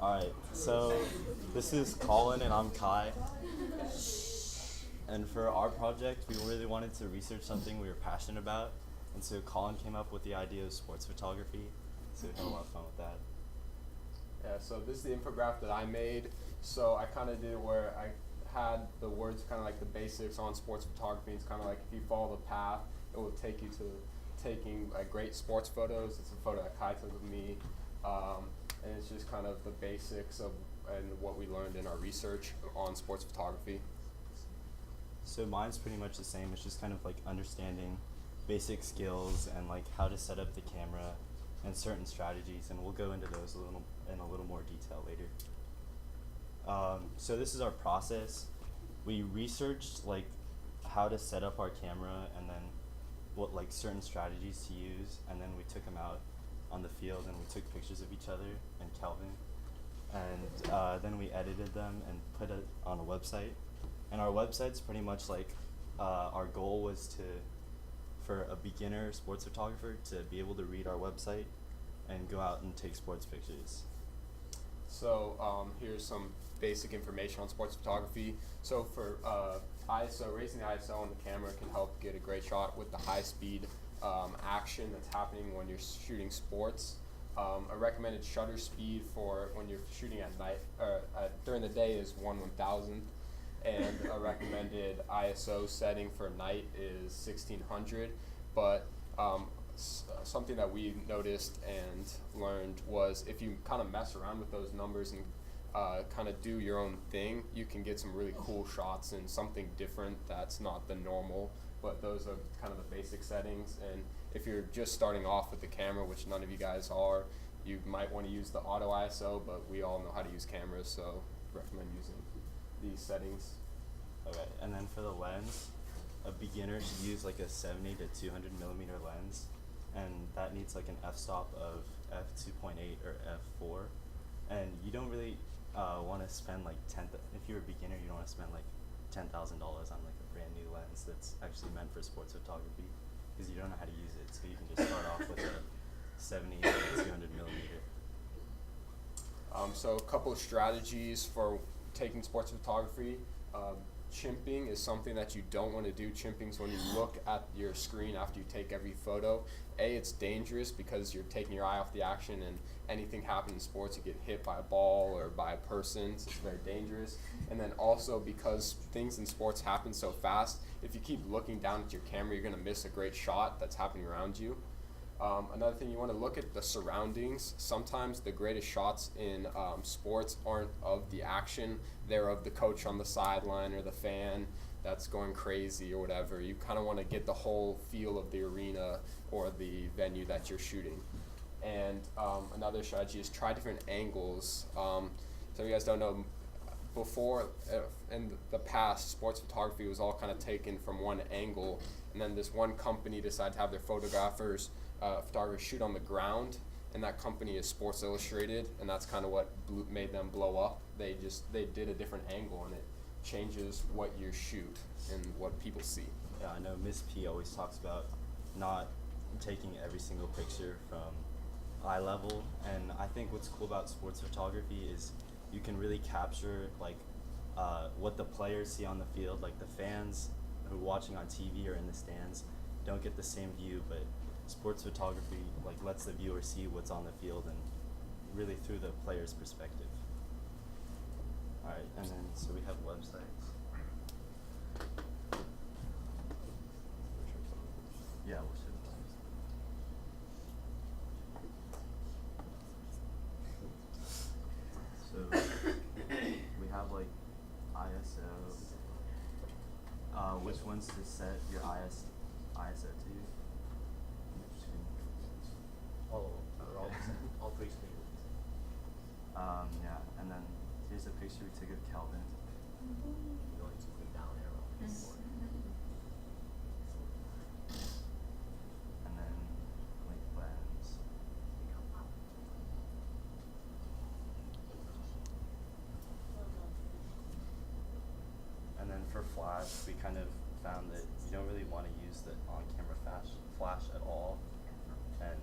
Alright, so this is Colin and I'm Kai. And for our project, we really wanted to research something we were passionate about. And so Colin came up with the idea of sports photography. So we had a lot of fun with that. Yeah, so this is the infographic that I made. So I kind of did it where I had the words kind of like the basics on sports photography. It's kind of like if you follow the path, it will take you to taking great sports photos. It's a photo that Kai took of me. And it's just kind of the basics of and what we learned in our research on sports photography. So mine's pretty much the same. It's just kind of like understanding basic skills and like how to set up the camera and certain strategies, and we'll go into those in a little more detail later. So this is our process. We researched like how to set up our camera and then what like certain strategies to use, and then we took them out on the field and we took pictures of each other and Kelvin, and then we edited them and put it on a website. And our website's pretty much like our goal was to for a beginner sports photographer to be able to read our website and go out and take sports pictures. So here's some basic information on sports photography. So for ISO, raising the ISO on the camera can help get a great shot with the high speed action that's happening when you're shooting sports. A recommended shutter speed for when you're shooting at night during the day is 1/1000th, and a recommended ISO setting for night is 1600. But something that we noticed and learned was if you kind of mess around with those numbers and kind of do your own thing, you can get some really cool shots and something different that's not the normal. But those are kind of the basic settings. And if you're just starting off with the camera, which none of you guys are, you might want to use the auto ISO, but we all know how to use cameras, so recommend using these settings. Okay, and then for the lens, a beginner should use like a 70 to 200 millimeter lens, and that needs like an f-stop of f2.8 or f4. And you don't really want to spend like if you're a beginner, you don't want to spend like $10,000 on like a brand new lens that's actually meant for sports photography, because you don't know how to use it. So you can just start off with a 70 to 200 millimeter. So a couple of strategies for taking sports photography. Chimping is something that you don't want to do. Chimping's when you look at your screen after you take every photo. It's dangerous because you're taking your eye off the action, and anything happens in sports, you get hit by a ball or by a person, so it's very dangerous. And then also because things in sports happen so fast, if you keep looking down at your camera, you're going to miss a great shot that's happening around you. Another thing, you want to look at the surroundings. Sometimes the greatest shots in sports aren't of the action, they're of the coach on the sideline or the fan that's going crazy or whatever. You kind of want to get the whole feel of the arena or the venue that you're shooting. And another strategy is try different angles. So you guys don't know, before in the past, sports photography was all kind of taken from one angle, and then this one company decided to have their photographers shoot on the ground, and that company is Sports Illustrated, and that's kind of what made them blow up. They did a different angle, and it changes what you shoot and what people see. Yeah, I know Miss P always talks about not taking every single picture from eye level, and I think what's cool about sports photography is you can really capture like what the players see on the field. Like the fans who are watching on TV or in the stands don't get the same view, but sports photography like lets the viewer see what's on the field and really through the player's perspective. All right, and then so we have websites. Yeah, we'll show the website. So we have like ISO. Which ones to set your ISO to? All three screens. Yeah, and then here's a picture we took of Kelvin. You want to keep the down arrow. And then like lens. And then for flash, we kind of found that you don't really want to use the on-camera flash at all. And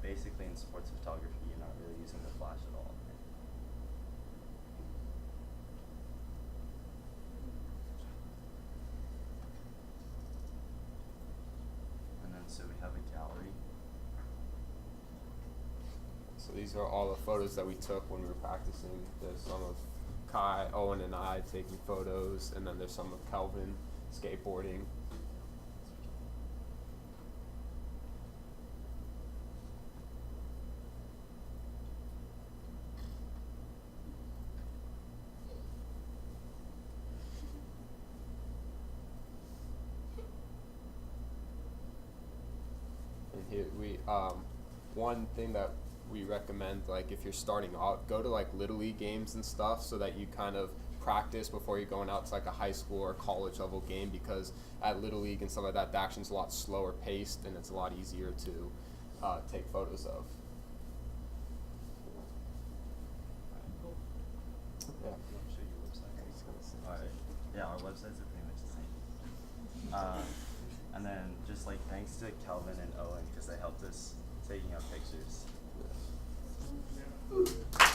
basically in sports photography, you're not really using the flash at all. these are all the photos that we took when we were practicing. There's some of Kai, Owen, and I taking photos, and then there's some of Kelvin skateboarding. And here we one thing that we recommend, like if you're starting out, go to like little league games and stuff so that you kind of practice before you're going out to like a high school or college level game, because at little league and stuff like that, the action's a lot slower paced and it's a lot easier to take photos of. Yeah. Alright. Yeah, our websites are pretty much the same. And then just like thanks to Kelvin and Owen because they helped us taking our pictures. Yeah.